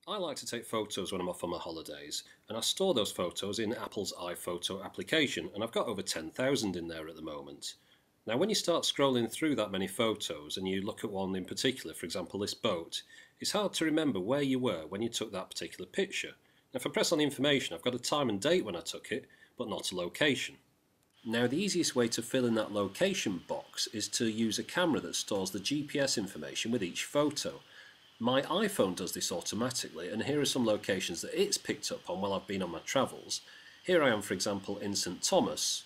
I like to take photos when I'm off on my holidays, and I store those photos in Apple's iPhoto application, and I've got over 10,000 in there at the moment. Now when you start scrolling through that many photos and you look at one in particular, for example this boat, it's hard to remember where you were when you took that particular picture. Now if I press on information, I've got a time and date when I took it, but not a location. Now the easiest way to fill in that location box is to use a camera that stores the GPS information with each photo. My iPhone does this automatically, and here are some locations that it's picked up on while I've been on my travels. Here I am, for example, in St Thomas,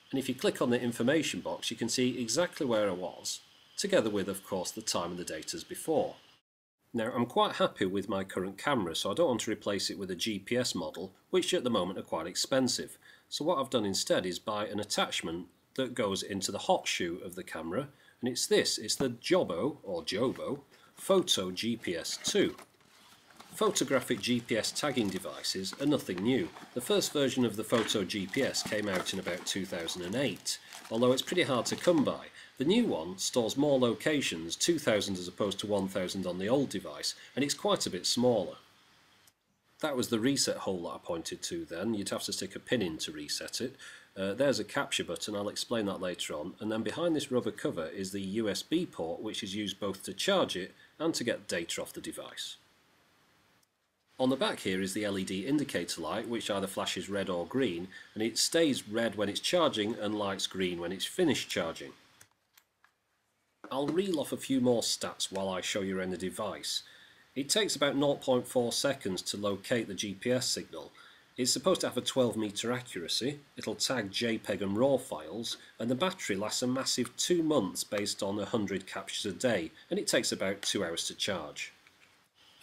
and if you click on the information box you can see exactly where I was, together with of course the time and the date as before. Now I'm quite happy with my current camera, so I don't want to replace it with a GPS model, which at the moment are quite expensive. So what I've done instead is buy an attachment that goes into the Hotshoe of the camera, and it's the Jobo PhotoGPS2. Photographic GPS tagging devices are nothing new. The first version of the PhotoGPS came out in about 2008, although it's pretty hard to come by. The new one stores more locations, 2,000 as opposed to 1,000 on the old device, and it's quite a bit smaller. That was the reset hole that I pointed to then. You'd have to stick a pin in to reset it. There's a capture button, I'll explain that later on, and then behind this rubber cover is the USB port, which is used both to charge it and to get data off the device. On the back here is the LED indicator light, which either flashes red or green, and it stays red when it's charging and lights green when it's finished charging. I'll reel off a few more stats while I show you around the device. It takes about 0.4 seconds to locate the GPS signal. It's supposed to have a 12-metre accuracy, it'll tag JPEG and RAW files, and the battery lasts a massive 2 months based on 100 captures a day, and it takes about 2 hours to charge.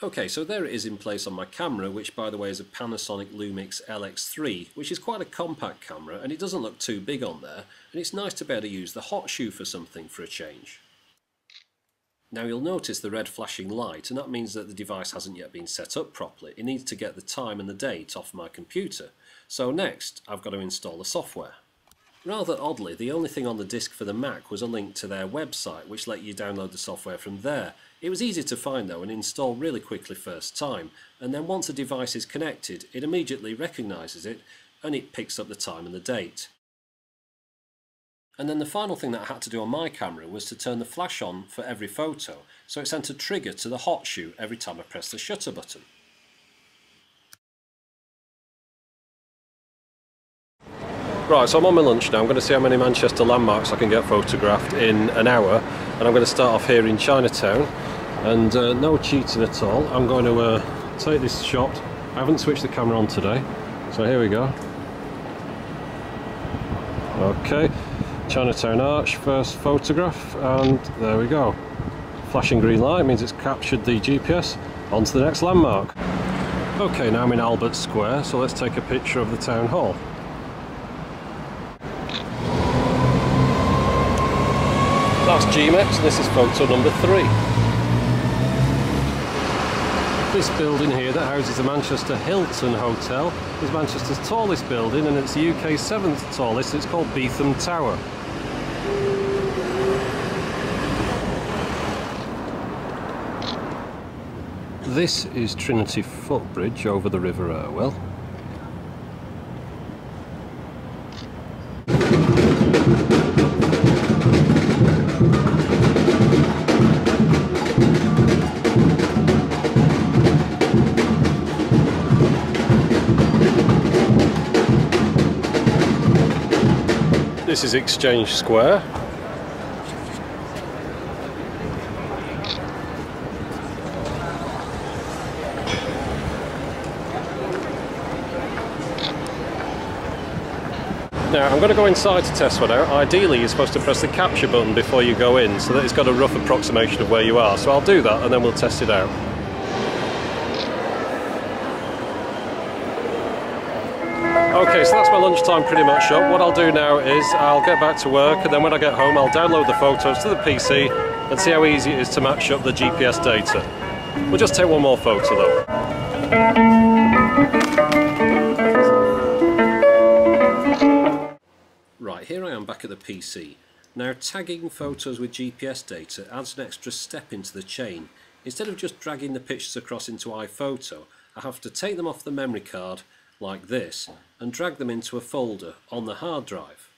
Okay, so there it is in place on my camera, which by the way is a Panasonic Lumix LX3, which is quite a compact camera, and it doesn't look too big on there, and it's nice to be able to use the Hotshoe for something for a change. Now you'll notice the red flashing light, and that means that the device hasn't yet been set up properly. It needs to get the time and the date off my computer. So next I've got to install the software. Rather oddly, the only thing on the disk for the Mac was a link to their website, which let you download the software from there. It was easy to find though and install really quickly first time, and then once a device is connected it immediately recognises it and it picks up the time and the date. And then the final thing that I had to do on my camera was to turn the flash on for every photo, so it sent a trigger to the Hotshoe every time I pressed the shutter button. Right, so I'm on my lunch now. I'm going to see how many Manchester landmarks I can get photographed in an hour, and I'm going to start off here in Chinatown, and no cheating at all. I'm going to take this shot. I haven't switched the camera on today, so here we go. Okay. Chinatown Arch, first photograph, and there we go. Flashing green light means it's captured the GPS. On to the next landmark. Okay, now I'm in Albert Square, so let's take a picture of the town hall. That's GMX, and this is photo number 3. This building here that houses the Manchester Hilton Hotel is Manchester's tallest building, and it's the UK's 7th tallest. It's called Beetham Tower. This is Trinity Footbridge over the River Irwell. This is Exchange Square. Now I'm going to go inside to test one out. Ideally you're supposed to press the capture button before you go in so that it's got a rough approximation of where you are. So I'll do that and then we'll test it out. Okay, so that's my lunchtime pretty much up. What I'll do now is I'll get back to work, and then when I get home I'll download the photos to the PC and see how easy it is to match up the GPS data. We'll just take one more photo though. Right, here I am back at the PC. Now tagging photos with GPS data adds an extra step into the chain. Instead of just dragging the pictures across into iPhoto, I have to take them off the memory card like this and drag them into a folder on the hard drive.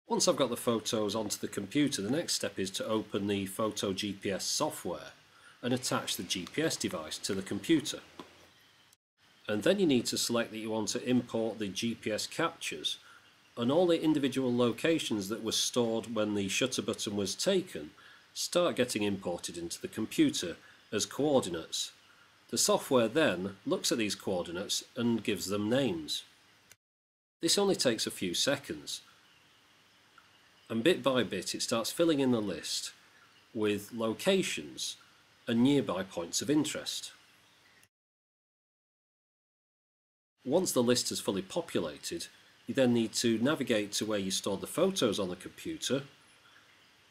Once I've got the photos onto the computer, the next step is to open the PhotoGPS software and attach the GPS device to the computer. And then you need to select that you want to import the GPS captures, and all the individual locations that were stored when the shutter button was taken start getting imported into the computer as coordinates. The software then looks at these coordinates and gives them names. This only takes a few seconds, and bit by bit it starts filling in the list with locations and nearby points of interest. Once the list is fully populated, you then need to navigate to where you stored the photos on the computer,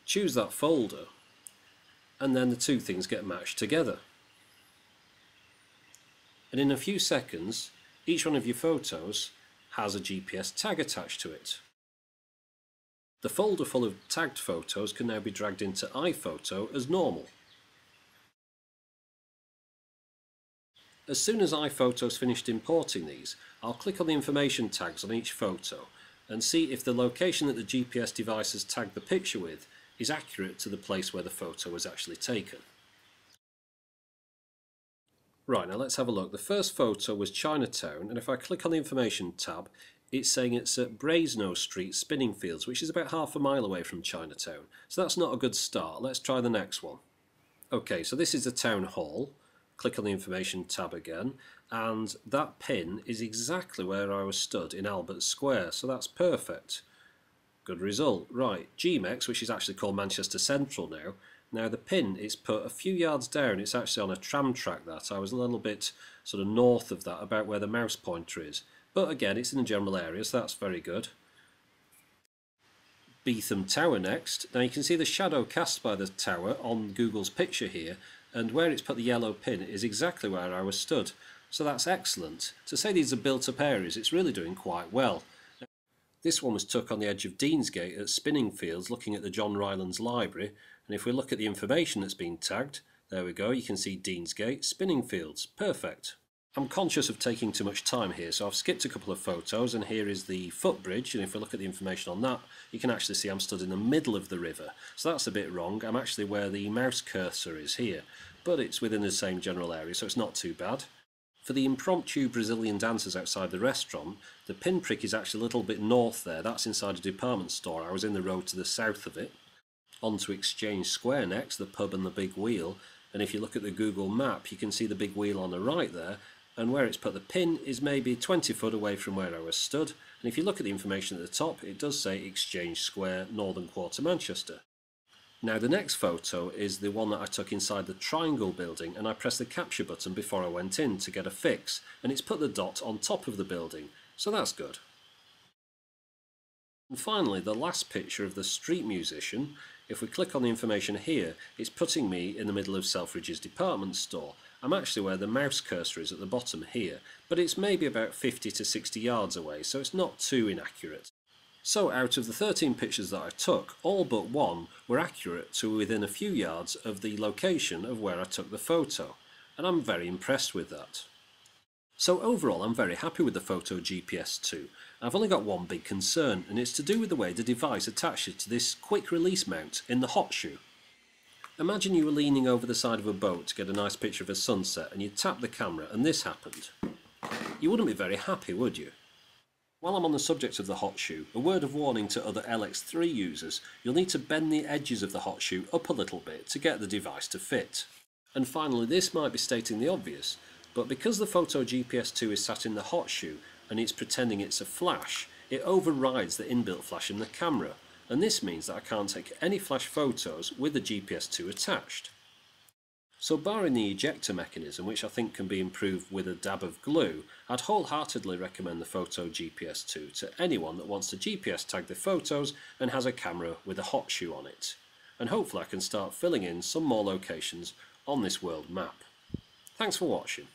choose that folder, and then the two things get matched together. And in a few seconds, each one of your photos has a GPS tag attached to it. The folder full of tagged photos can now be dragged into iPhoto as normal. As soon as iPhoto's finished importing these, I'll click on the information tags on each photo and see if the location that the GPS device has tagged the picture with is accurate to the place where the photo was actually taken. Right, now let's have a look. The first photo was Chinatown, and if I click on the information tab, it's saying it's at Brasenose Street, Spinningfields, which is about half a mile away from Chinatown. So that's not a good start. Let's try the next one. Okay, so this is the town hall. Click on the information tab again, and that pin is exactly where I was stood in Albert Square, so that's perfect. Good result. Right, GMEX, which is actually called Manchester Central now. Now the pin is put a few yards down. It's actually on a tram track that. I was a little bit sort of north of that, about where the mouse pointer is. But again, it's in the general area, so that's very good. Beetham Tower next. Now you can see the shadow cast by the tower on Google's picture here, and where it's put the yellow pin is exactly where I was stood. So that's excellent. To say these are built up areas, it's really doing quite well. This one was took on the edge of Deansgate at Spinningfields, looking at the John Rylands Library, and if we look at the information that's been tagged, there we go, you can see Deansgate, Spinningfields, perfect. I'm conscious of taking too much time here, so I've skipped a couple of photos, and here is the footbridge, and if we look at the information on that, you can actually see I'm stood in the middle of the river. So that's a bit wrong. I'm actually where the mouse cursor is here, but it's within the same general area, so it's not too bad. For the impromptu Brazilian dancers outside the restaurant, the pinprick is actually a little bit north there. That's inside a department store. I was in the road to the south of it. On to Exchange Square next, the pub and the big wheel. And if you look at the Google map, you can see the big wheel on the right there. And where it's put the pin is maybe 20 foot away from where I was stood. And if you look at the information at the top, it does say Exchange Square, Northern Quarter, Manchester. Now the next photo is the one that I took inside the Triangle building, and I pressed the capture button before I went in to get a fix, and it's put the dot on top of the building, so that's good. And finally, the last picture of the street musician. If we click on the information here, it's putting me in the middle of Selfridge's department store. I'm actually where the mouse cursor is at the bottom here, but it's maybe about 50 to 60 yards away, so it's not too inaccurate. So out of the 13 pictures that I took, all but one were accurate to within a few yards of the location of where I took the photo, and I'm very impressed with that. So overall I'm very happy with the PhotoGPS2. I've only got one big concern, and it's to do with the way the device attaches to this quick release mount in the Hotshoe. Imagine you were leaning over the side of a boat to get a nice picture of a sunset, and you tap the camera and this happened. You wouldn't be very happy, would you? While I'm on the subject of the Hotshoe, a word of warning to other LX3 users: you'll need to bend the edges of the Hotshoe up a little bit to get the device to fit. And finally, this might be stating the obvious, but because the PhotoGPS2 is sat in the Hotshoe and it's pretending it's a flash, it overrides the inbuilt flash in the camera, and this means that I can't take any flash photos with the GPS2 attached. So barring the ejector mechanism, which I think can be improved with a dab of glue, I'd wholeheartedly recommend the PhotoGPS2 to anyone that wants to GPS tag their photos and has a camera with a Hotshoe on it. And hopefully I can start filling in some more locations on this world map. Thanks for watching.